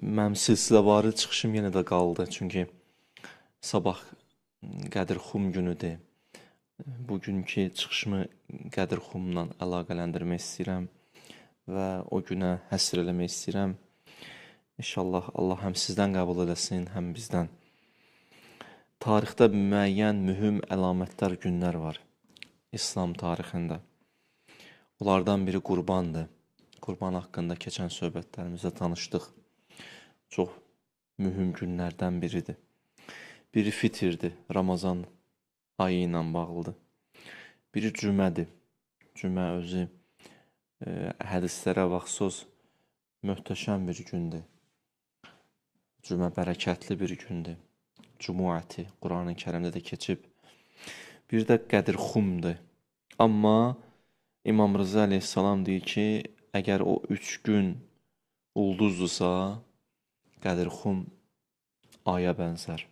Mənim silsiləvari çıxışım yenə də qaldı. Çünki sabah Qədir Xum günüdür. Bugünkü çıxışımı Qədir Xumla əlaqələndirmək istəyirəm və o günə həsr eləmək istəyirəm. İnşallah Allah həm sizdən qəbul eləsin, həm bizdən. Tarixdə müəyyən mühüm əlamətdar günlər var İslam tarixində. Onlardan biri Qurbandır. Qurban haqqında keçən söhbətlərimizdə tanışdıq. Çox mühüm günlərdən biridir. Biri Fitrdir, Ramazan ayı ilə bağlıdır. Biri Cümədir. Cümə özü hədislərə baxsız möhtəşəm bir gündür. Cümə bərəkətli bir gündür. Cumuəti Quran-ı Kərimdə də keçib. Bir də Qədir Xumdur. Amma İmam Rıza əleyhissalam deyir ki, əgər o 3 gün ulduzdursa, Qədir Xum aya bənzər.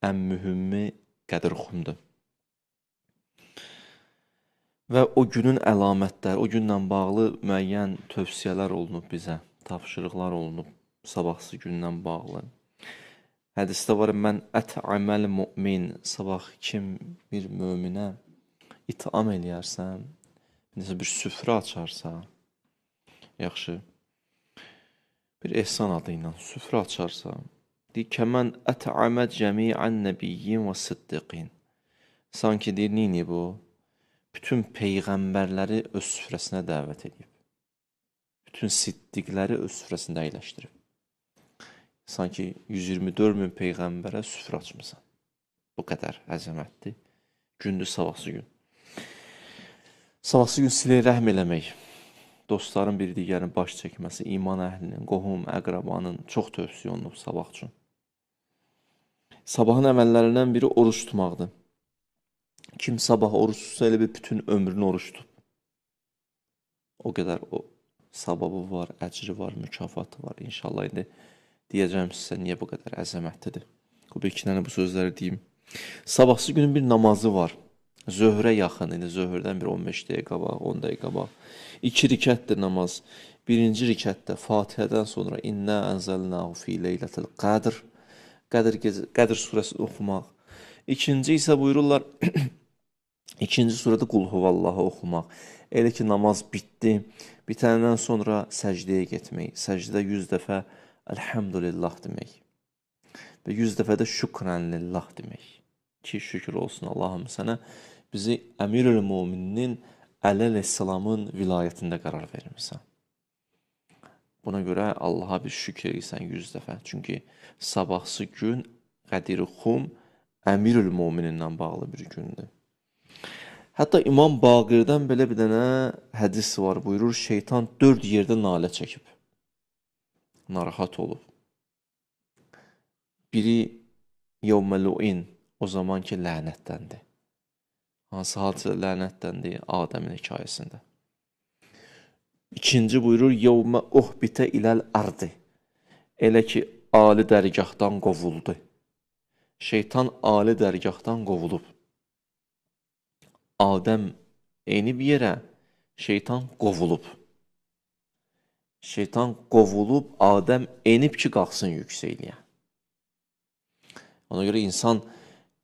Ən mühümmi Qədir Xumdur. Və o günün əlamətləri, o günlə bağlı müəyyən tövsiyələr olunub bizə, tapşırıqlar olunub sabahsı gündən bağlı. Hədisdə var, mən ət'aməl mümin, sabah kim bir möminə itam eləyərsən, bir süfrə açarsa, yaxşı, bir ehsan adı ilə süfrə açarsa, deyir ki, mən ət'amə cəmiən nəbiyyin və siddiqin. Sanki deyir, neyini bu? Bütün peyğəmbərləri öz süfrəsinə dəvət edib. Bütün siddiqləri öz süfrəsində əyləşdirib. Sanki 124 min peyğəmbərə süfrə açmısan. Bu qədər əzəmətdir. Gündür sabahsı gün. Sabahsı gün silə rəhm eləmək, dostların bir digərini baş çəkməsi, iman əhlinin, qohum, əqrabanın çox tövsiyə olunub sabah üçün. Sabahın əməllərindən biri oruç tutmaqdır. Kim sabah oruç tutsa elə bir bütün ömrünü oruç tutub. O qədər o sababı var, əcri var, mükafatı var. İnşallah indi deyəcəm sizə niyə bu qədər əzəmətlidir. Bu bir iki dənə bu sözləri deyim. Sabahsı günün bir namazı var. Zöhrə yaxın, indi zöhrdən bir 15 dəqiqə qabaq, 10 dəqiqə qabaq. 2 rikətdir namaz. Birinci rikətdə Fatihədən sonra İnnə ənzəlnəhu fi leylətil qədr. Qədr surəsini oxumaq. İkinci isə buyururlar, ikinci surədə Qul Huvallahı oxumaq. Elə ki, namaz bitdi. Bitəndən sonra səcdəyə getmək. Səcdə 100 dəfə Elhamdülillah demək. Və 100 dəfə də şükrən lillah demək. Ki, şükür olsun Allahım sənə bizi Əmirül Müminin Əli əleyhissalamın vilayətində qərar vermirsən. Buna görə Allaha bir şükür edirsən 100 dəfə. Çünki sabahsı gün Qədir Xum Əmirül Müminindən bağlı bir gündür. Hətta İmam Baqirdən belə bir dənə hədis var. Buyurur, şeytan 4 yerdə nalə çəkib. Narahat olub. Biri yevməlu'in, o zaman ki lənətdəndir. Hansı hadisə lənətdəndir? Adəmin hekayəsində. İkinci buyurur, yevmə uhbitə iləl ardı. Elə ki, ali dərgahdan qovuldu. Şeytan ali dərgahdan qovulub. Adəm enib yerə, şeytan qovulub. Şeytan qovulub, Adəm enib ki, qalxsın yüksəkliyə. Ona görə insan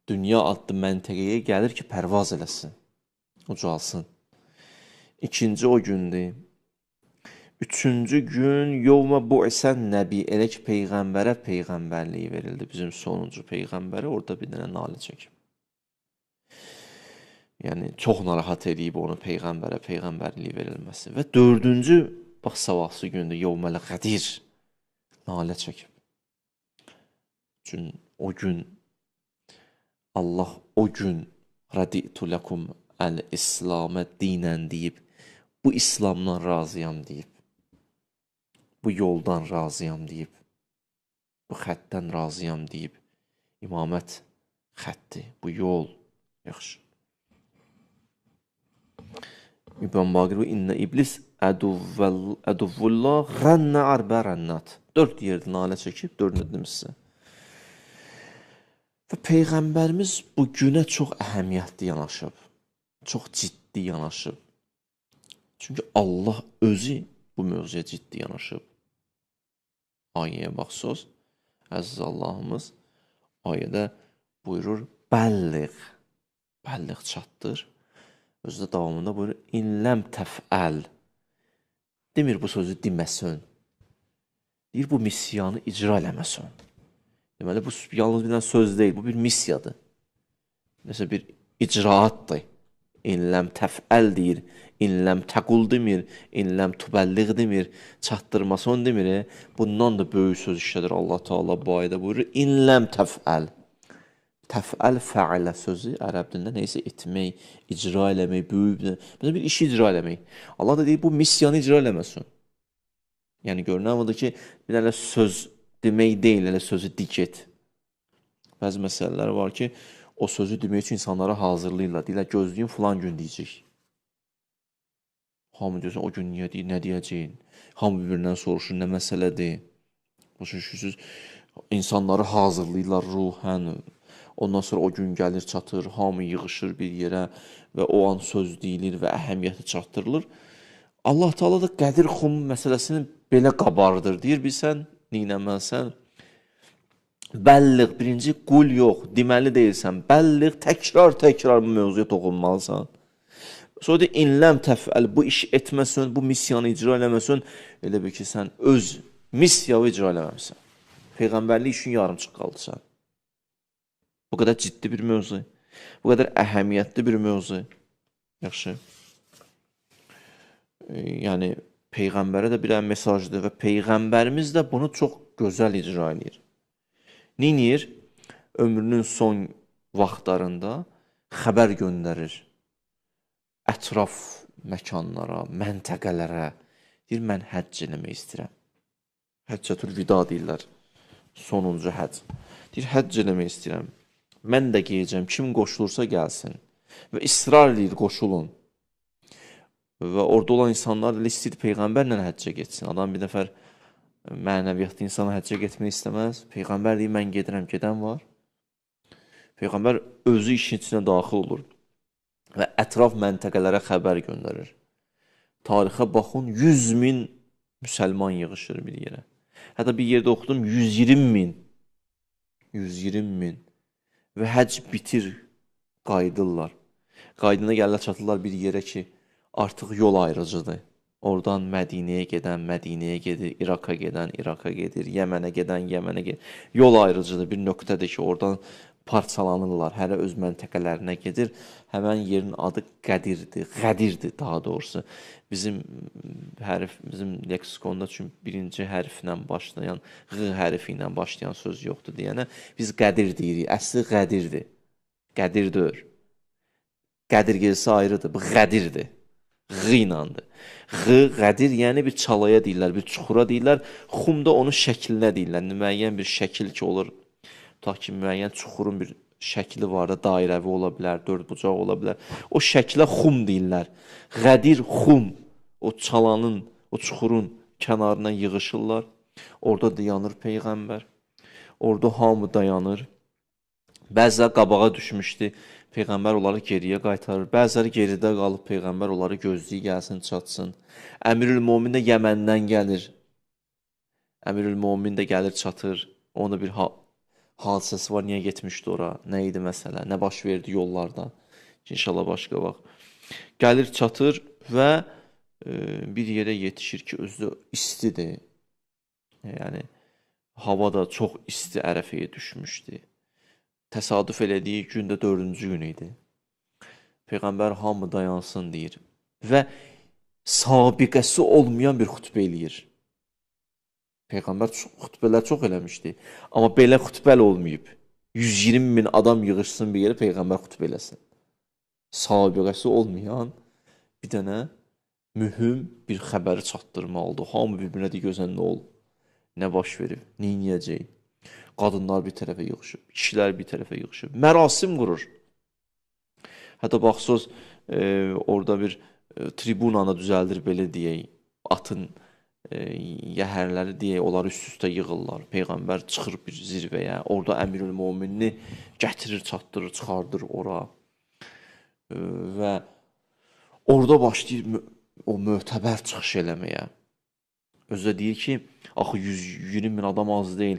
dünya adlı məntəqəyə gəlir ki, pərvaz eləsin, ucalsın. İkinci o gündür. Üçüncü gün, yevmə bu'isən nəbi, elə ki, peyğəmbərə peyğəmbərliyi verildi. Bizim sonuncu peyğəmbərə orada bir dənə nalə çəkib. Yəni, çox narahat edib onu peyğəmbərə peyğəmbərliyi verilməsi. Və dördüncü, bax, sabahsı gündür, yevməl qədir, nalə çəkib. O gün, Allah o gün, raditu ləkum əl-İslamə dinən deyib, bu İslamdan razıyam deyib, bu yoldan razıyam deyib, bu xəttdən razıyam deyib, imamət xətti, bu yol, yaxşı. İbn Baqir, innə iblis əduvvullah ğənnə arbə rənnat. 4 yerdə nalə çəkib, 4-ünü dedim sizə. Və Peyğəmbərimiz bu günə çox əhəmiyyətli yanaşıb, çox ciddi yanaşıb. Çünki Allah özü bu mövzuya ciddi yanaşıb. Ayəyə baxsınız, əziz Allahımız ayədə buyurur, bəlliq, bəlliq çatdır. Özü də davamında buyurur, inləm təfəl. Demir bu sözü deməsən. Deyir, bu missiyanı icra eləməsən. Deməli, bu yalnız bir söz deyil, bu bir missiyadır. Nəsə bir icraatdır. İnləm təfəl deyir, inləm təqul demir, inləm tübəlliq demir, çatdırmason demir. Bundan da böyük söz işlədir Allah Teala bu ayədə buyurur, inləm təfəl. Təfəl fəalə sözü ərəb dilində neysə etmək, icra eləmək, böyük, məsələn bir işi icra eləmək. Allah da deyir, bu missiyanı icra eləməsin. Yəni görünən budur ki, bir dənə söz demək deyil, elə sözü dik et. Bəzi məsələlər var ki, o sözü demək üçün insanları hazırlayırlar. Deyirlər, gözləyin filan gün deyəcək. Hamı deyirsən, o gün niyə deyir, nə deyəcəyin? Hamı bir-birindən soruşur, nə məsələdir? Başa insanları hazırlayırlar ruhən. Ondan sonra o gün gəlir, çatır, hamı yığışır bir yerə və o an söz deyilir və əhəmiyyəti çatdırılır. Allah Teala da qədir xum məsələsini belə qabardır. Deyir, bilsən, neynəməlisən? Bəlliq, birinci qul yox, deməli deyilsən. Bəlliq, təkrar bu mövzuya toxunmalısan. Sonra deyir, inləm təfəl, bu işi etməsən, bu missiyanı icra eləməsən, elə bir ki, sən öz missiyanı icra eləməmsən. Peyğəmbərlik işin yarımçıq qaldısan. Bu qədər ciddi bir mövzu, bu qədər əhəmiyyətli bir mövzu. Yaxşı. Yəni, Peyğəmbərə də bir mesajdır və Peyğəmbərimiz də bunu çox gözəl icra edir. Neynir? Ömrünün son vaxtlarında xəbər göndərir. Ətraf məkanlara, məntəqələrə. Deyir, mən həcc eləmək istəyirəm. Həccətül vida deyirlər. Sonuncu həcc. Deyir, həcc eləmək istəyirəm. Mən də geyəcəm, kim qoşulursa gəlsin. Və israr edir, qoşulun. Və orada olan insanlar da istəyir Peyğəmbərlə həccə getsin. Adam bir nəfər mənəviyyatlı insana həccə getmək istəməz. Peyğəmbər deyir, mən gedirəm, gedən var. Peyğəmbər özü işin içinə daxil olur və ətraf məntəqələrə xəbər göndərir. Tarixə baxın, 100.000 müsəlman yığışır bir yerə. Hətta bir yerdə oxudum, 120.000. 120.000. Və həcc bitir, qayıdırlar. Qaydına gəlirlər, çatırlar bir yerə ki, artıq yol ayrıcıdır. Oradan Mədinəyə gedən, Mədinəyə gedir, İraqa gedən, İraqa gedir, Yəmənə gedən, Yəmənə gedir. Yol ayrıcıdır, bir nöqtədir ki, oradan parçalanırlar, hərə öz məntəqələrinə gedir. Həmən yerin adı Qədirdir daha doğrusu. Bizim leksikonda çünki birinci hərflə başlayan, Q hərfi ilə başlayan söz yoxdur deyənə, biz Qədir deyirik, əsli Qədirdir. Qədirdir. Qədir gelsə ayrıdır, bu Qədirdir. Q iləndir. Q, Qədir, yəni bir çalaya deyirlər, bir çuxura deyirlər, xum da onun şəklinə deyirlər. Müəyyən bir şəkil ki olur, tutaq ki, müəyyən çuxurun bir şəkli var da, dairəvi ola bilər, dörd bucaq ola bilər. O şəklə xum deyirlər. Qədir, xum, o çalanın, o çuxurun kənarına yığışırlar. Orada dayanır Peyğəmbər. Orada hamı dayanır. Bəzilər qabağa düşmüşdü. Peyğəmbər onları geriyə qaytarır. Bəziləri geridə qalıb Peyğəmbər onları gözləyir, gəlsin, çatsın. Əmirül-Momin də Yəməndən gəlir. Əmirül-Momin də gəlir, çatır. Onda bir hadisəsi var, niyə getmişdi ora, nə idi məsələ, nə baş verdi yollarda. İnşallah başqa vaxt. Gəlir, çatır və bir yerə yetişir ki, özü istidir. Yəni, hava da çox isti ərəfəyə düşmüşdü. Təsadüf elədiyi gün də 4-cü gün idi. Peyğəmbər hamı dayansın deyir və sabiqəsi olmayan bir xütbə eləyir. Peyğəmbər xütbələr çox eləmişdi. Amma belə xütbəl olmayıb. 120.000 adam yığışsın bir yerə, Peyğəmbər xütbə eləsin. Sabiqəsi olmayan bir dənə mühüm bir xəbəri çatdırmalıdır. Hamı bir-birinə deyir, gözən nə olub, nə baş verib, neyniyəcək? Qadınlar bir tərəfə yığışıb, kişilər bir tərəfə yığışıb. Mərasim qurur. Hətta baxsınız, orada bir tribunanı düzəldir, belə deyək, atın yəhərləri deyək, onları üst-üstə yığırlar. Peyğəmbər çıxır bir zirvəyə, orada Əmirül-Mominini gətirir, çatdırır, çıxardır ora. Və orada başlayır o mötəbər çıxış eləməyə. Özü də deyir ki, axı 120 min adam az deyil.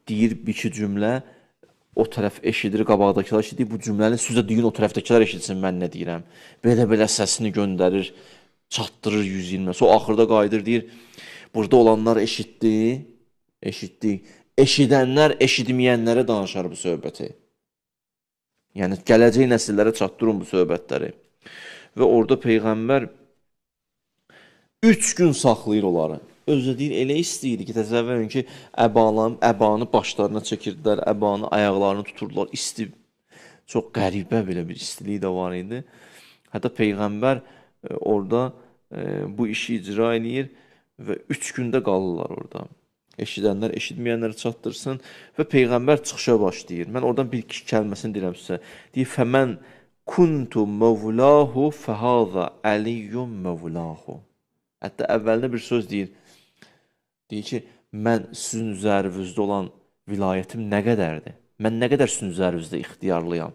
Deyir bir iki cümlə, o tərəf eşidir, qabaqdakılar eşidir. Bu cümləni siz də deyin, o tərəfdəkilər eşitsin mən nə deyirəm. Belə-belə səsini göndərir, çatdırır 120. Sonra axırda qayıdır, deyir, burada olanlar eşitdi, eşitdi. Eşidənlər eşitməyənlərə danışar bu söhbəti. Yəni, gələcək nəsillərə çatdırın bu söhbətləri. Və orada Peyğəmbər 3 gün saxlayır onları. Özü deyir, elə istəyir ki, təsəvvür edin ki, əbanı başlarına çəkirdilər, əbanı ayaqlarını tuturdular, isti, çox qəribə belə bir istiliyi də var idi. Hətta Peyğəmbər orada bu işi icra edir və 3 gündə qalırlar orada. Eşidənlər eşitməyənləri çatdırsın və Peyğəmbər çıxışa başlayır. Mən oradan bir iki kəlməsini deyirəm sizə. Deyir, fəmən kuntu mevlahu fəhəzə əliyyum mevlahu. Hətta əvvəlində bir söz deyir. Deyir ki, mən sizin üzərinizdə olan vilayətim nə qədərdir? Mən nə qədər sizin üzərinizdə ixtiyarlıyam?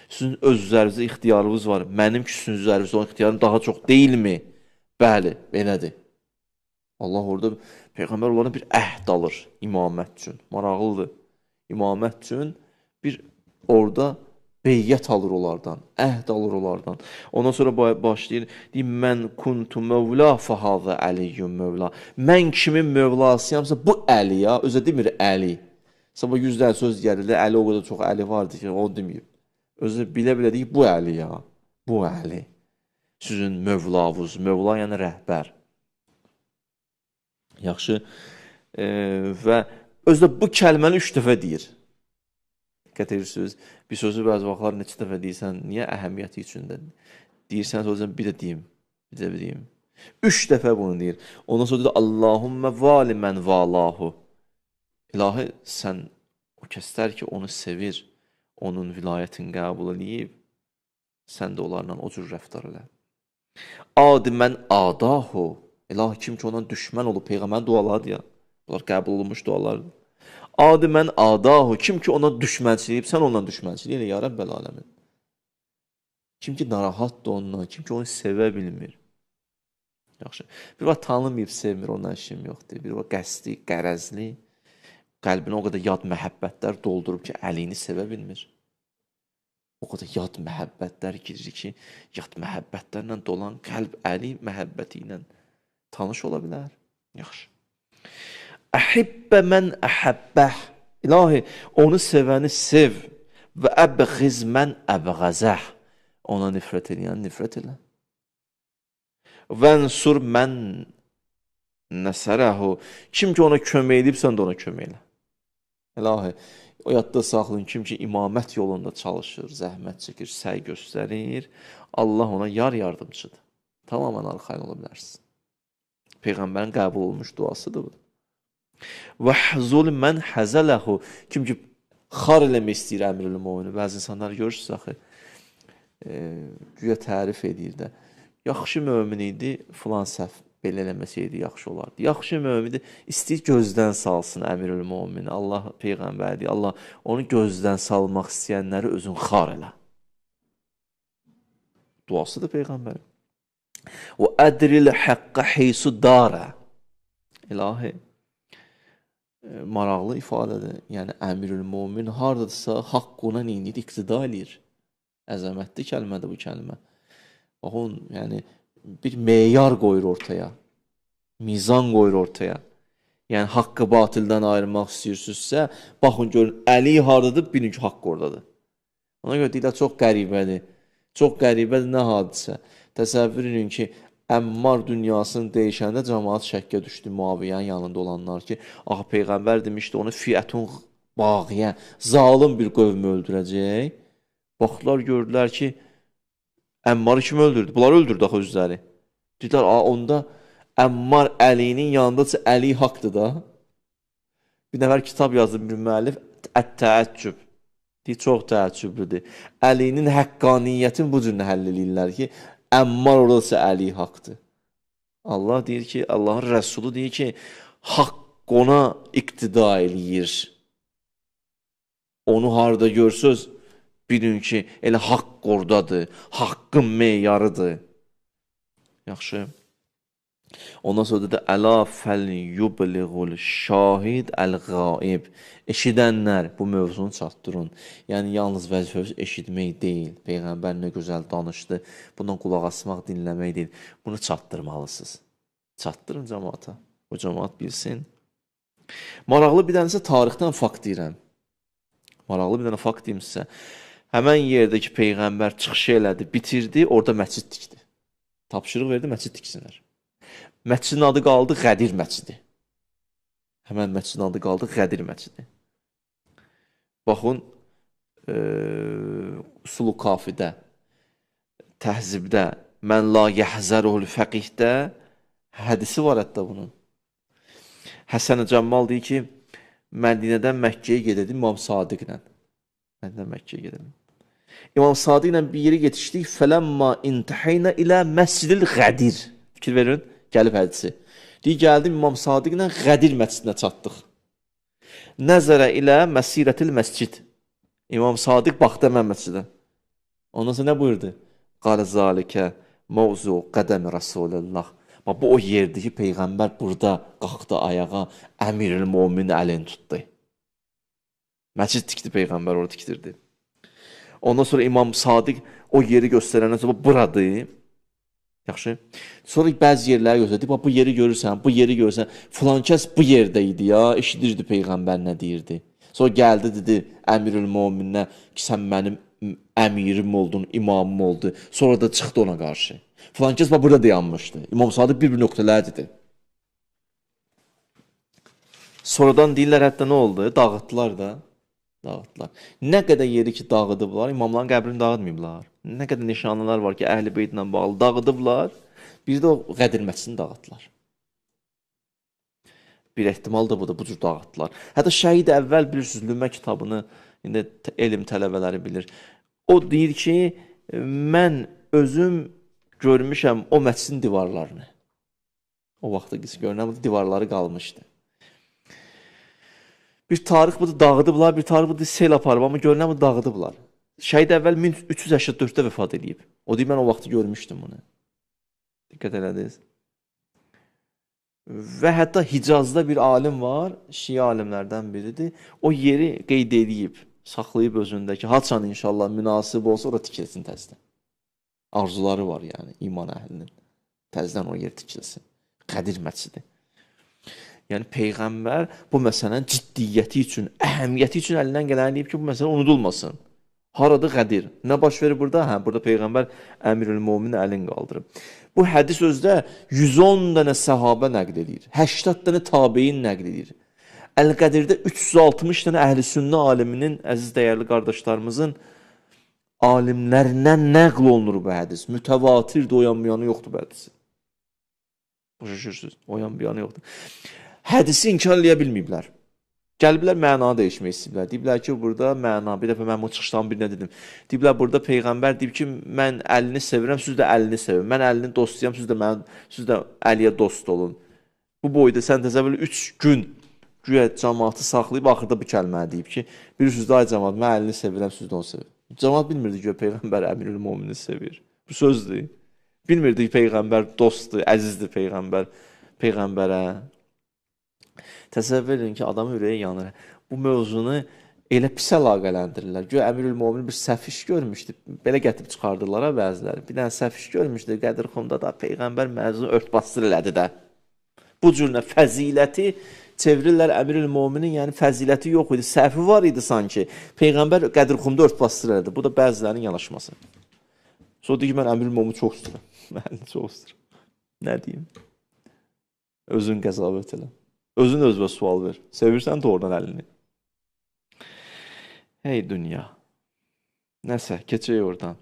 Sizin öz üzərinizdə ixtiyarınız var. Mənim ki, sizin üzərinizdə olan ixtiyarım daha çox deyilmi? Bəli, belədir. Allah orada, Peyğəmbər onlara bir əhd alır imamət üçün. Maraqlıdır. İmamət üçün bir orada beyyət alır onlardan, əhd alır onlardan. Ondan sonra başlayır, deyir, mən kuntu mövla fəhəzə əliyyum mövla. Mən kimin mövlasıyamsa, bu Əli ya, özə demir Əli. Sabah 100 dənə söz gəlir, Əli o qədər çox Əli vardır ki, onu deməyib. Özü bilə-bilə deyir, bu Əli ya, bu Əli. Sizin mövlavuz, mövla yəni rəhbər. Yaxşı, və özü də bu kəlməni 3 dəfə deyir. Diqqət edirsiniz, bir sözü bəzi vaxtlar neçə dəfə deyirsən, niyə əhəmiyyəti üçündədir? Deyirsən, sonra bir də deyim, bir də deyim. 3 dəfə bunu deyir. Ondan sonra deyir, Allahümmə vali mən valahu. İlahi, sən o kəslər ki, onu sevir, onun vilayətini qəbul edib, sən də onlarla o cür rəftar elə. Adi mən adahu. İlahi, kim ki ondan düşmən olub, Peyğəmbərin dualarıdır ya. Bunlar qəbul olunmuş dualardır. Adi mən adahu. Kim ki ona düşmənçiliyib, sən ondan düşmənçilik elə, ya Rəbbəl aləmin. Kim ki narahatdır ondan, kim ki onu sevə bilmir. Yaxşı. Bir vaxt tanımayıb, sevmir, ondan işim yoxdur. Bir vaxt qəsdi, qərəzli, qəlbinə o qədər yad məhəbbətlər doldurub ki, əlini sevə bilmir. O qədər yad məhəbbətlər girir ki, yad məhəbbətlərlə dolan qəlb əli məhəbbəti ilə tanış ola bilər. Yaxşı. Əhibbə mən əhəbbəh. İlahi, onu sevəni sev və əbğiz mən əbğəzəh. Ona nifrət eləyən nifrət elə. Vənsur mən nəsərəhu. Kim ki ona kömək edib, sən də ona kömək elə. İlahi, o yadda saxlayın, kim ki imamət yolunda çalışır, zəhmət çəkir, səy göstərir, Allah ona yar yardımcıdır. Tamamən arxayın ola bilərsin. Peyğəmbərin qəbul olmuş duasıdır bu. Vəhzul mən həzələhu. Kim ki xar eləmək istəyir əmr-ül-müminin. Bəzi insanlar görürsünüz axı, güya tərif edir də. Yaxşı mömin idi, filan səhv belə eləməsəydi yaxşı olardı. Yaxşı mömin idi, istəyir gözdən salsın əmr-ül-mümini. Allah Peyğəmbərdir. Allah onu gözdən salmaq istəyənləri özün xar elə. Duasıdır Peyğəmbərin. Və ədril həqqə heysu darə. İlahi, maraqlı ifadədir. Yəni, əmr-ül-mümin haradırsa, haqq ona neyindir, iqtida eləyir. Əzəmətli kəlmədir bu kəlmə. Baxın, yəni, bir meyar qoyur ortaya. Mizan qoyur ortaya. Yəni, haqqı batildən ayırmaq istəyirsinizsə, baxın, görün, əli haradadır, bilin ki, haqq oradadır. Ona görə deyirlər, çox qəribədir. Çox qəribədir, nə hadisə? Təsəvvür edin ki, Əmmar dünyasını deyişəndə cəmaat şəkkə düşdü Muaviyyənin yanında olanlar ki, axı Peyğəmbər demişdi, onu fiətun bağiyə, zalim bir qövmü öldürəcək. Baxdılar, gördülər ki, Əmmarı kim öldürdü? Bunlar öldürdü axı özləri. Dedilər, onda Əmmar Əlinin yanındadsa Əli haqdır da. Bir nəfər kitab yazdı bir müəllif, Ət-Təəccüb. Deyir, çox təəccüblüdür. Əlinin həqqaniyyətini bu cür həll edirlər ki, Əmmar oradasa Əli haqdır. Allah deyir ki, Allahın Rəsulu deyir ki, haqq ona iqtida eləyir. Onu harada görsöz, bilin ki, elə haqq oradadır, haqqın meyarıdır. Yaxşı. Ondan sonra da əla fəl yubliğul şahid əl-gaib. Eşidənlər bu mövzunu çatdırın. Yəni yalnız vəzifəmiz eşitmək deyil. Peyğəmbər nə gözəl danışdı. Bundan qulaq asmaq, dinləmək deyil. Bunu çatdırmalısınız. Çatdırın cəmaata. O cəmaat bilsin. Maraqlı bir dənəsə tarixdən fakt deyirəm. Maraqlı bir dənə fakt deyim sizə. Həmən yerdəki Peyğəmbər çıxış elədi, bitirdi, orada məscid tikdi. Tapşırıq verdi, məscid tiksinlər. Məscidin adı qaldı Qədir məscidi. Həmən məscidin adı qaldı Qədir məscidi. Baxın, Sulu Kafidə, Təhzibdə, Mən la yəhzərul fəqihdə hədisi var hətta bunun. Həsən-i Cəmmal deyir ki, Mədinədən Məkkəyə gedirdim İmam Sadiqlə. Mədinədən Məkkəyə gedirdim. İmam Sadiqlə bir yeri yetişdik. Fələmma intəhəynə ilə məscidil Qədir. Fikir verin, gəlib hədisi. Deyir, gəldim İmam Sadiqlə Qədir məscidinə çatdıq. Nəzərə ilə məsirətil məscid. İmam Sadiq baxdı həmən məscidə. Ondan sonra nə buyurdu? Qalə zalikə mavzu qədəmi Rasulullah. Bu o yerdir ki, Peyğəmbər burada qalxdı ayağa, Əmirül Möminin əlini tutdu. Məscid tikdi Peyğəmbər, orada tikdirdi. Ondan sonra İmam Sadiq o yeri göstərəndən sonra buradır. Yaxşı. Sonra bəzi yerləri göstərdi. Bu yeri görürsən, bu yeri görürsən. Filan kəs bu yerdə idi ya, eşidirdi Peyğəmbər nə deyirdi. Sonra gəldi dedi Əmirül Mömininə ki, sən mənim əmirim oldun, imamım oldu. Sonra da çıxdı ona qarşı. Filan kəs burada dayanmışdı. İmam Sadiq bir nöqtələr dedi. Sonradan deyirlər hətta nə oldu? Dağıtdılar da. Dağıtdılar. Nə qədər yeri ki dağıdıblar, imamların qəbrini dağıtmayıblar. Nə qədər nişanlılar var ki, Əhl-i Beytlə bağlı dağıdıblar. Bir də o Qədir məscidini dağıtdılar. Bir ehtimal da budur, bu cür dağıtdılar. Hətta Şəhid əvvəl bilirsiniz, Lümə kitabını indi elm tələbələri bilir. O deyir ki, mən özüm görmüşəm o məscidin divarlarını. O vaxtda görünən divarları qalmışdı. Bir tarix budur dağıdıblar, bir tarix budur sel aparıb, amma görünən bu dağıdıblar. Şəhid əvvəl 1384-də vəfat edib. O deyir, mən o vaxtı görmüşdüm bunu. Diqqət elədiniz. Və hətta Hicazda bir alim var, Şia alimlərdən biridir. O yeri qeyd edib, saxlayıb özündəki, haçan inşallah münasib olsa, ora tikilsin təzdən. Arzuları var yəni, iman əhlinin. Təzdən o yer tikilsin. Qədir məscidi. Yəni, Peyğəmbər bu məsələnin ciddiyyəti üçün, əhəmiyyəti üçün əlindən gələn deyib ki, bu məsələ unudulmasın. Harada Qədir? Nə baş verir burada? Hə, burada Peyğəmbər Əmirül Möminin əlini qaldırıb. Bu hədis özdə 110 dənə səhabə nəql edir. 80 dənə tabein nəql edir. Əl-Qədirdə 360 dənə əhl-i sünnə aliminin, əziz dəyərli qardaşlarımızın alimlərindən nəql olunur bu hədis. Mütəvatirdir, o yan bir yanı yoxdur bu hədisi. Başa düşürsünüz, o yan bir yanı yoxdur. Hədisi inkar eləyə bilməyiblər. Gəliblər mənanı dəyişmək istəyiblər. Deyiblər ki, burada məna, bir dəfə mən bu çıxışdan birinə dedim. Deyiblər, burada Peyğəmbər deyib ki, mən əlini sevirəm, siz də əlini sevin. Mən əlini dostlayam, siz də Əliyə dost olun. Bu boyda sən təsəvvür 3 gün güya cəmaatı saxlayıb, axırda bu kəlməni deyib ki, bilirsiniz də, ay cəmaat, mən əlini sevirəm, siz də onu sevin. Cəmaat bilmirdi ki, Peyğəmbər Əmirül Mömini sevir. Bu sözdür. Bilmirdi ki, Peyğəmbər dostdur, əzizdir Peyğəmbərə. Təsəvvür edin ki, adamın ürəyi yanır. Bu mövzunu elə pis əlaqələndirirlər. Güya Əmirül Mömin bir səhv iş görmüşdü. Belə gətirib çıxardılar bəziləri. Bir dənə səhv iş görmüşdü. Qədirxumda da Peyğəmbər mövzunu örtbasdır elədi də. Bu cürlə fəziləti çevirirlər Əmirül Möminin, yəni fəziləti yox idi. Səhvi var idi sanki. Peyğəmbər Qədirxumda örtbasdır elədi. Bu da bəzilərinin yanaşması. Sonra deyir ki, mən Əmirül Mömini çox istəyirəm. Mən çox istəyirəm. Nə deyim? Özün qəzavət elə. Özün özünə sual ver. Sevirsən də oradan əlini. Hey dünya. Nəsə, keçək oradan.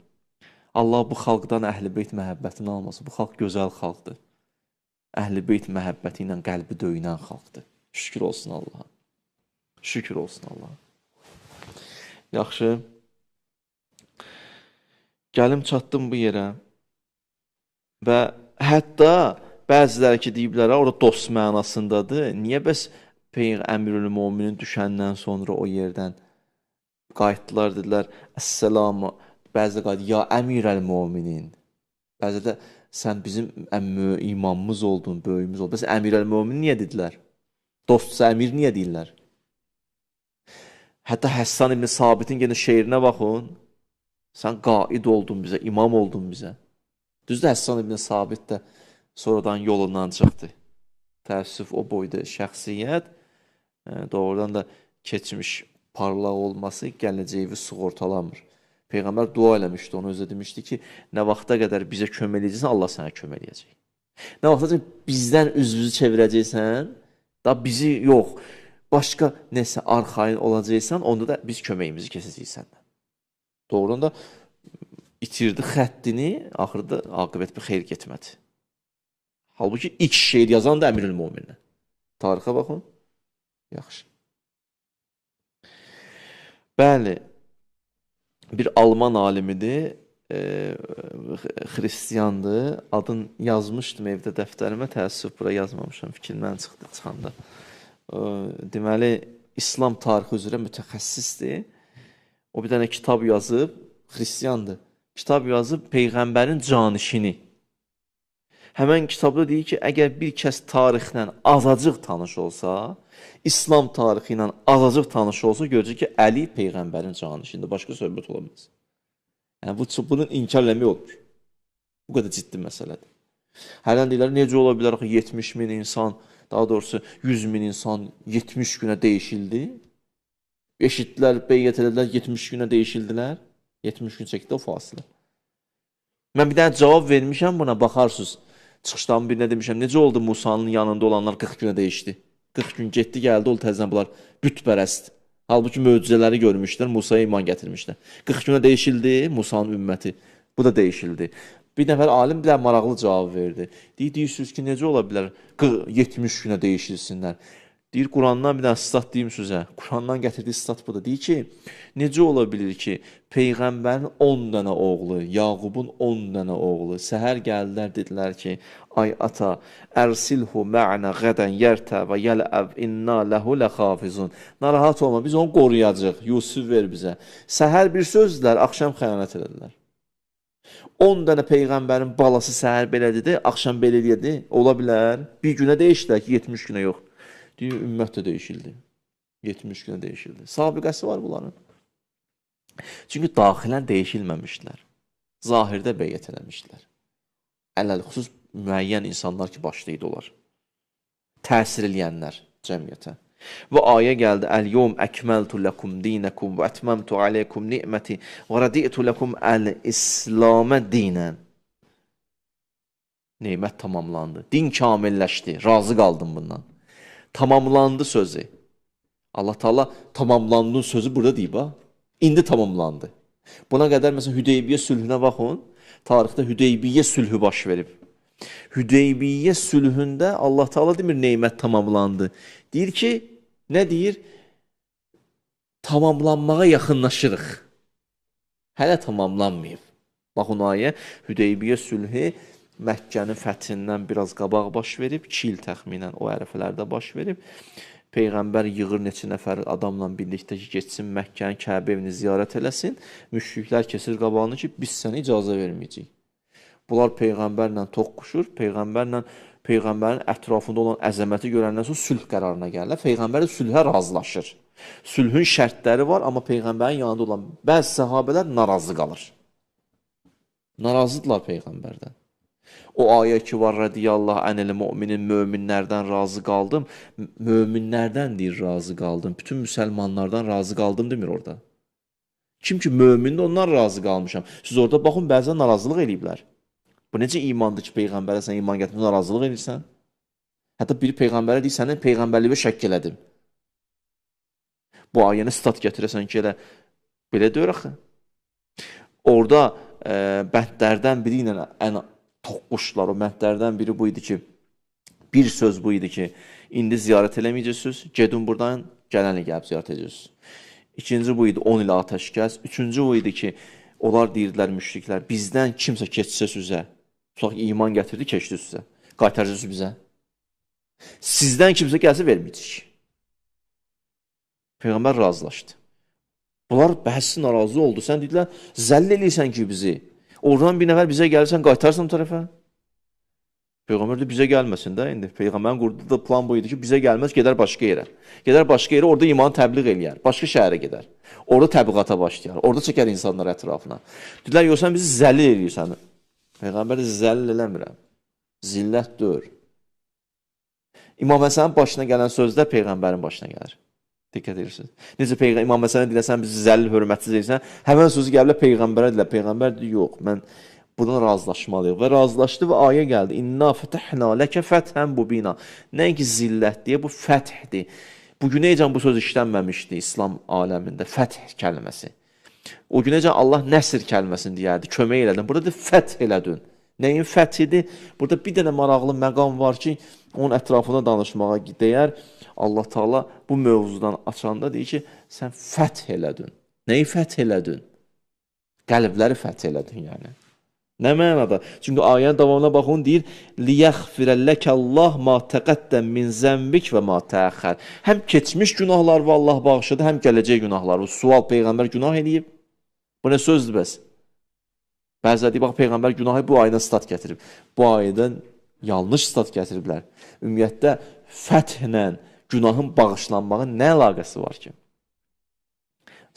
Allah bu xalqdan Əhl-i Beyt məhəbbətini almasın. Bu xalq gözəl xalqdır. Əhl-i Beyt məhəbbəti ilə qəlbi döyünən xalqdır. Şükür olsun Allaha. Şükür olsun Allaha. Yaxşı. Gəlim çatdım bu yerə. Və hətta bəziləri ki, deyiblər, orada dost mənasındadır. Niyə bəs Əmirül Möminin düşəndən sonra o yerdən qayıtdılar, dedilər, Əssəlamu, bəzi qayıtdı, ya Əmirəl Möminin. Bəzi də sən bizim imamımız oldun, böyüyümüz oldun. Bəs Əmirəl-Mömin niyə dedilər? Dostsa əmir niyə deyirlər? Hətta Həssan ibn Sabitin yenə şeirinə baxın. Sən qaid oldun bizə, imam oldun bizə. Düzdür, Həssan ibn Sabit də sonradan yolundan çıxdı. Təəssüf o boyda şəxsiyyət. Doğrudan da keçmiş parlaq olması gələcəyi sığortalamır. Peyğəmbər dua eləmişdi, onu özü demişdi ki, nə vaxta qədər bizə kömək edəcəksən, Allah sənə kömək edəcək. Nə vaxta qədər bizdən üzümüzü çevirəcəksən, da bizi yox, başqa nəsə arxayın olacaqsan, onda da biz köməyimizi kesəcəyik səndən. Doğrudan da itirdi xəttini, axırda aqibət bir xeyir getmədi. Halbuki ilk şeir yazan da Əmirül-Möminə. Tarixə baxın. Yaxşı. Bəli, bir Alman alimidir, xristiyandır. Adını yazmışdım evdə dəftərimə, təəssüf bura yazmamışam, fikrimdən çıxanda. Deməli, İslam tarixi üzrə mütəxəssisdir. O bir dənə kitab yazıb, xristiyandır. Kitab yazıb Peyğəmbərin canişini. Həmən kitabda deyir ki, əgər bir kəs tarixlə azacıq tanış olsa, İslam tarixi ilə azacıq tanış olsa, görəcək ki, Əli Peyğəmbərin canişidir. Başqa söhbət olamaz. Yəni, bunun inkar eləmək olur. Bu qədər ciddi məsələdir. Hərdən deyirlər, necə ola bilər, 70 min insan, daha doğrusu 100 min insan 70 günə dəyişildi. Eşitdilər, beyyət edilər, 70 günə dəyişildilər. 70 gün çəkdi o fasilə. Mən bir dənə cavab vermişəm buna, baxarsınız. Çıxışlarımın birinə demişəm, necə oldu Musanın yanında olanlar 40 günə dəyişdi? 40 gün getdi, gəldi, oldu təzən bunlar bütpərəst. Halbuki möcüzələri görmüşlər, Musaya iman gətirmişlər. 40 günə dəyişildi Musanın ümməti. Bu da dəyişildi. Bir nəfər alim bir maraqlı cavab verdi. Deyirsiniz ki, necə ola bilər 70 günə dəyişilsinlər? Deyir, Qurandan bir dənə stat deyim sizə. Qurandan gətirdiyi stat budur. Deyir ki, necə ola bilir ki, Peyğəmbərin 10 dənə oğlu, Yaqubun 10 dənə oğlu, səhər gəldilər, dedilər ki, ay ata, ərsilhu mə'nə qədən yərtə və yələəv inna ləhu ləxafizun. Narahat olma, biz onu qoruyacaq, Yusuf ver bizə. Səhər bir sözdülər, axşam xəyanət edədilər. 10 dənə Peyğəmbərin balası səhər belə dedi, axşam belə dedi, ola bilər. Bir günə dəyişdilər ki, 70 günə yox. Deyir, ümmət də dəyişildi. 70 günə dəyişildi. Sabiqəsi var bunların. Çünki daxilən dəyişilməmişdilər. Zahirdə beyyət eləmişdilər. Ələl-xüsus müəyyən insanlar ki, başlaydı olar. Təsir eləyənlər cəmiyyətə. Və ayə gəldi, Əl-yom əkməltu ləkum dinəkum və ətməmtu aleykum ni'məti və rədi'tu ləkum əl-İslamə dinən. Neymət tamamlandı. Din kamilləşdi. Razı qaldım bundan. Tamamlandı sözü. Allah Taala tamamlandığın sözü burada deyib ha. İndi tamamlandı. Buna qədər məsələn Hüdeybiyyə sülhünə baxın. Tarixdə Hüdeybiyyə sülhü baş verib. Hüdeybiyyə sülhündə Allah Taala demir neymət tamamlandı. Deyir ki, nə deyir? Tamamlanmağa yaxınlaşırıq. Hələ tamamlanmayıb. Baxın ayə Hüdeybiyyə sülhü Məkkənin fəthindən biraz qabaq baş verib, 2 il təxminən o ərəfələrdə baş verib. Peyğəmbər yığır neçə nəfər adamla birlikdə ki, geçsin Məkkənin Kəbə evini ziyarət eləsin. Müşriklər kesir qabağını ki, biz sənə icazə verməyəcəyik. Bunlar Peyğəmbərlə toqquşur, Peyğəmbərin ətrafında olan əzəməti görəndən sonra sülh qərarına gəlirlər. Peyğəmbər də sülhə razılaşır. Sülhün şərtləri var, amma Peyğəmbərin yanında olan bəzi səhabələr narazı qalır. Narazıdırlar Peyğəmbərdən. O ayə ki var, radiyallahu anil müminin, möminlərdən razı qaldım. Möminlərdən deyir, razı qaldım. Bütün müsəlmanlardan razı qaldım demir orada. Kim ki mömindir, ondan razı qalmışam. Siz orada baxın, bəzən narazılıq eləyiblər. Bu necə imandır ki, Peyğəmbərə sən iman gətirmək, narazılıq edirsən? Hətta biri Peyğəmbərə deyir, sənin Peyğəmbərliyinə şəkk elədim. Bu ayəni stat gətirəsən ki, elə belə deyir axı. Orada bəndlərdən biri ilə ən toqquşlar, o məndlərdən biri bu idi ki, bir söz bu idi ki, indi ziyarət eləməyəcəksiniz, gedin buradan, gələn il gəlib ziyarət edəcəksiniz. İkinci bu idi, 10 il atəşkəs. Üçüncü bu idi ki, onlar deyirdilər müşriklər, bizdən kimsə keçsə sizə, tutaq iman gətirdi, keçdi sizə, qaytaracaqsınız bizə. Sizdən kimsə gəlsə verməyəcək. Peyğəmbər razılaşdı. Bunlar bəhəsi narazı oldu. Sən dedilər, zəll eləyirsən ki bizi. Oradan bir nəfər bizə gəlirsən, qaytarsan bu tərəfə. Peyğəmbər də bizə gəlməsin də indi. Peyğəmbərin qurduğu da plan bu idi ki, bizə gəlməz, gedər başqa yerə. Gedər başqa yerə, orada imanı təbliğ eləyər. Başqa şəhərə gedər. Orada təbliğata başlayar. Orada çəkər insanlar ətrafına. Dedilər, yox, sən bizi zəlil eləyirsən. Peyğəmbər zəlil eləmirəm. Zillət deyil. İmam Həsənin başına gələn sözlər Peyğəmbərin başına gəlir. Diqqət edirsiniz. Necə İmam Həsənə deyirlər, sən bizi zəlil, hörmətsiz edirsən, həmən sözü gəlirlər Peyğəmbərə deyirlər. Peyğəmbər deyir, yox, mən bundan razılaşmalıyıq. Və razılaşdı və ayə gəldi. İnna fətəhna ləkə fəthən mubina. Nəinki zillət deyə, bu fəthdir. Bugünəcən bu söz işlənməmişdi İslam aləmində. Fəth kəlməsi. O günəcən Allah nəsr kəlməsini deyərdi, kömək elədin. Burada da fəth elədin. Nəyin fəthidir? Burada bir dənə maraqlı məqam var ki, onun ətrafına danışmağa deyər. Allah Taala bu mövzudan açanda deyir ki, sən fəth elədin. Nəyi fəth elədin? Qəlbləri fəth elədin, yəni. Nə mənada? Çünki ayənin davamına baxın, deyir, liyəğfirəlləkəllah ma təqəddəm min zənbik və ma təəxər. Həm keçmiş günahlar var Allah bağışladı, həm gələcək günahlar. Sual, Peyğəmbər günah edib. Bu nə sözdür bəs? Bəziləri deyir, bax, Peyğəmbər günahı bu ayına stat gətirib. Bu ayədən yanlış stat gətiriblər. Ümumiyyətlə, fəthlə günahın bağışlanmağın nə əlaqəsi var ki?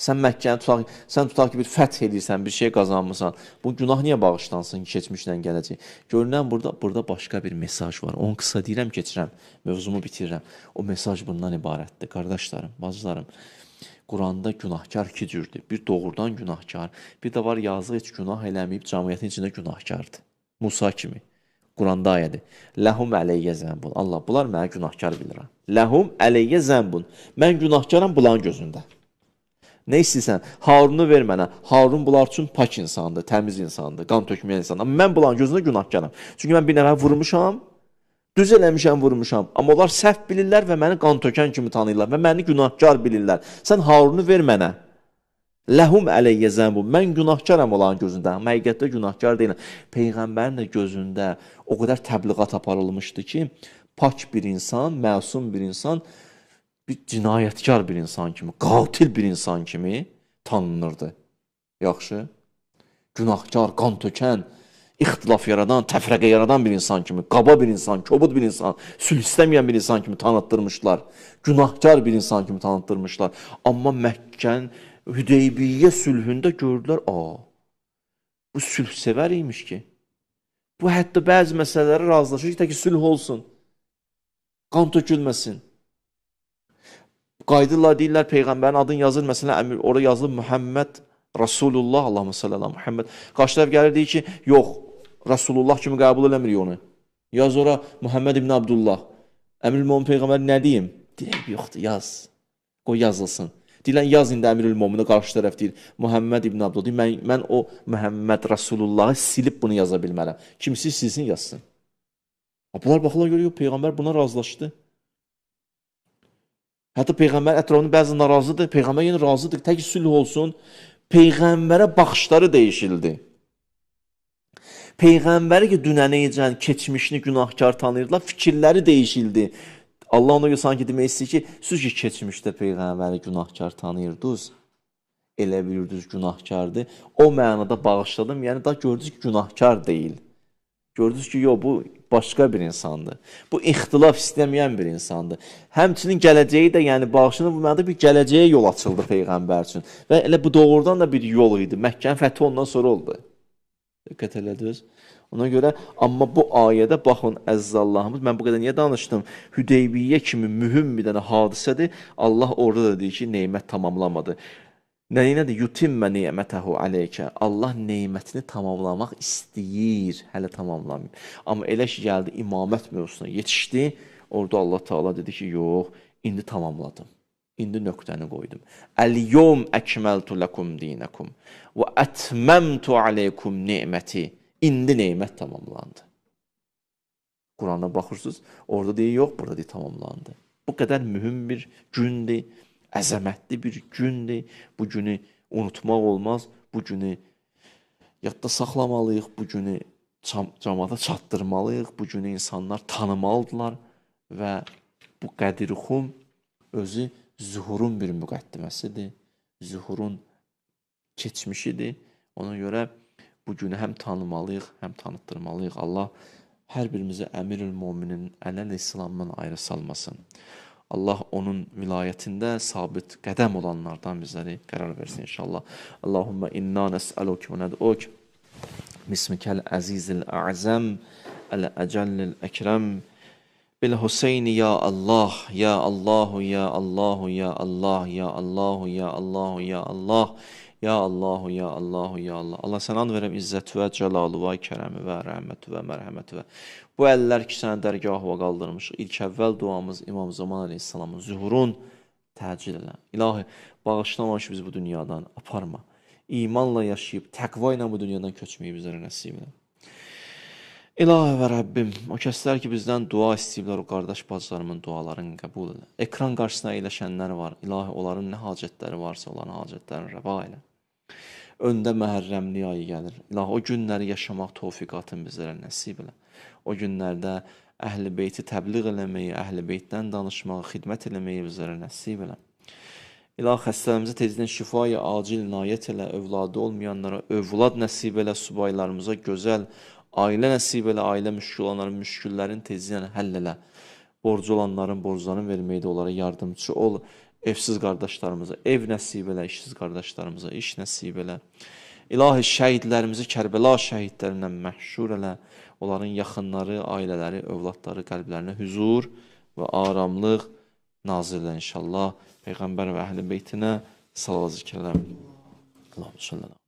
Sən Məkkəni tutaq ki, bir fəth edirsən, bir şey qazanmısan. Bu günah niyə bağışlansın ki, keçmişlə gələcək? Görünən burada başqa bir mesaj var. Onu qısa deyirəm, keçirəm, mövzumu bitirirəm. O mesaj bundan ibarətdir. Qardaşlarım, bacılarım, Quranda günahkar iki cürdür. Bir doğrudan günahkar, bir də var yazıq heç günah eləməyib, cəmiyyətin içində günahkardır. Musa kimi. Quranda ayədir. Ləhum əleyyə zənbun. Allah, bunlar mənə günahkar bilirəm. Ləhum əleyyə zənbun. Mən günahkaram bulan gözündə. Nə istəyirsən? Harunu ver mənə. Harun bunlar üçün pak insandır, təmiz insandır, qan tökməyən insandır. Amma mən bunların gözündə günahkaram. Çünki mən bir nəfər vurmuşam, düz eləmişəm, vurmuşam. Amma onlar səhv bilirlər və məni qan tökən kimi tanıyırlar və məni günahkar bilirlər. Sən Harunu ver mənə. Ləhum əleyyə zənbun. Mən günahkaram onların gözündə. Amma həqiqətdə günahkar deyiləm. Peyğəmbərin də gözündə o qədər təbliğat aparılmışdı ki, pak bir insan, məsum bir insan, bir cinayətkar bir insan kimi, qatil bir insan kimi tanınırdı. Yaxşı. Günahkar, qan tökən, ixtilaf yaradan, təfrəqə yaradan bir insan kimi, qaba bir insan, kobud bir insan, sülh istəməyən bir insan kimi tanıtdırmışlar. Günahkar bir insan kimi tanıtdırmışlar. Amma Məkkənin Hüdeybiyyə sülhündə gördülər, bu sülh sevər imiş ki. Bu hətta bəzi məsələləri razılaşır ki, sülh olsun, qan tökülməsin. Qaydırlar, deyirlər, Peyğəmbərin adını yazır, məsələn, orada yazılır Muhammed Rasulullah, Allahümə sallallahu Muhammed. Qarşı tərəf gəlir, deyir ki, yox, Rasulullah kimi qəbul eləmir onu. Yaz ora Muhammed ibn Abdullah. Əmir-ül-Momin Peyğəmbər nə deyim? Deyir, yoxdur, yaz. Qoy yazılsın. Deyilən, yaz indi Əmir-ül-Mominə qarşı tərəf deyir, Muhammed ibn Abdullah. Deyir, mən o Muhammed Rasulullahı silib bunu yaza bilmərəm. Kimisi silsin, yazsın. Bunlar baxırlar, görüyor, Peyğəmbər buna razılaşdı. Hətta Peyğəmbər ətrafında bəzi narazıdır, Peyğəmbər yenə razıdır, tək sülh olsun. Peyğəmbərə baxışları dəyişildi. Peyğəmbəri ki, dünənəyəcən, keçmişini günahkar tanıyırdılar, fikirləri dəyişildi. Allah ona görə sanki demək istəyir ki, siz ki, keçmişdə Peyğəmbəri günahkar tanıyırdınız, elə bilirdiniz günahkardır. O mənada bağışladım, yəni da gördünüz ki, günahkar deyil. Gördünüz ki, yox, bu başqa bir insandır. Bu ixtilaf istəməyən bir insandır. Həmçinin gələcəyi də, yəni bağışlanıb, bu mənada bir gələcəyə yol açıldı Peyğəmbər üçün. Və elə bu doğrudan da bir yol idi. Məkkənin fəthi ondan sonra oldu. Diqqət elədiniz. Ona görə, amma bu ayədə, baxın, əziz Allahımız, mən bu qədər niyə danışdım? Hüdeybiyyə kimi mühüm bir dənə hadisədir. Allah orada da deyir ki, neymət tamamlamadı. Nədir? Yutimmə neymətəhu aleykə. Allah neymətini tamamlamaq istəyir, hələ tamamlamayıb. Amma elə ki, gəldi imamət mövzusuna yetişdi, orada Allah Teala dedi ki, yox, indi tamamladım. İndi nöqtəni qoydum. Əl-yom əkməltu ləkum dinəkum və ətməmtu aleykum neməti. İndi neymət tamamlandı. Quranda baxırsınız, orada deyir, yox, burada deyir, tamamlandı. Bu qədər mühüm bir gündür. Əzəmətli bir gündür. Bu günü unutmaq olmaz. Bu günü yadda saxlamalıyıq. Bu günü cəmaata çatdırmalıyıq. Bu günü insanlar tanımalıdırlar. Və bu Qədir-i-Xum özü zühurun bir müqəddiməsidir. Zühurun keçmişidir. Ona görə bu günü həm tanımalıyıq, həm tanıtdırmalıyıq. Allah hər birimizi Əmirül Möminin Ələl İslamdan ayrı salmasın. Allah onun vilayətində sabit qədəm olanlardan bizləri qərar versin inşallah. Allahumma inna nəs'aluke və nəd'uke bismikəl əzizil a'zəm əl-əcəllil əkrəm bil Hüseyni ya Allah, ya Allahu, ya Allahu, ya Allah, ya Allahu, ya Allahu, ya Allah, ya Allahu, ya Allahu, ya Allah. Allah sənə and verəm izzəti və cəlalı və kərəmi və rəhməti və mərhəməti və bu əllər ki, sənə dərgahıva qaldırmış. İlk əvvəl duamız İmam Zaman Aleyhisselamın zühurun təcil elə. İlahi, bağışlama ki, biz bu dünyadan aparma. İmanla yaşayıb, təqva ilə bu dünyadan köçməyi bizlərə nəsib elə. İlahi və Rəbbim, o kəslər ki, bizdən dua istəyiblər, o qardaş bacılarımın dualarını qəbul elə. Ekran qarşısına əyləşənlər var. İlahi, onların nə hacətləri varsa, onların hacətlərini rəva elə. Öndə məhərrəmli ayı gəlir. İlahi, o günləri yaşamaq tövfiqatın bizlərə nəsib elə. O günlərdə əhl-i beyti təbliğ eləməyi, əhl-i beytdən danışmağı, xidmət eləməyi bizlərə nəsib elə. İlahi, xəstələrimizə tezdən şifaya acil inayət elə, övladı olmayanlara övlad nəsib elə, subaylarımıza gözəl ailə nəsib elə, ailə müşkül olanların müşküllərin tezdən həll elə, borcu olanların borclarını verməkdə onlara yardımcı ol, evsiz qardaşlarımıza ev nəsib elə, işsiz qardaşlarımıza iş nəsib elə. İlahi, şəhidlərimizi Kərbəla şəhidlərindən məhşur elə, onların yaxınları, ailələri, övladları qəlblərinə hüzur və aramlıq nazil elə inşallah. Peyğəmbər və əhl-i beytinə salavat zikr elə. Allahümme sallallahu.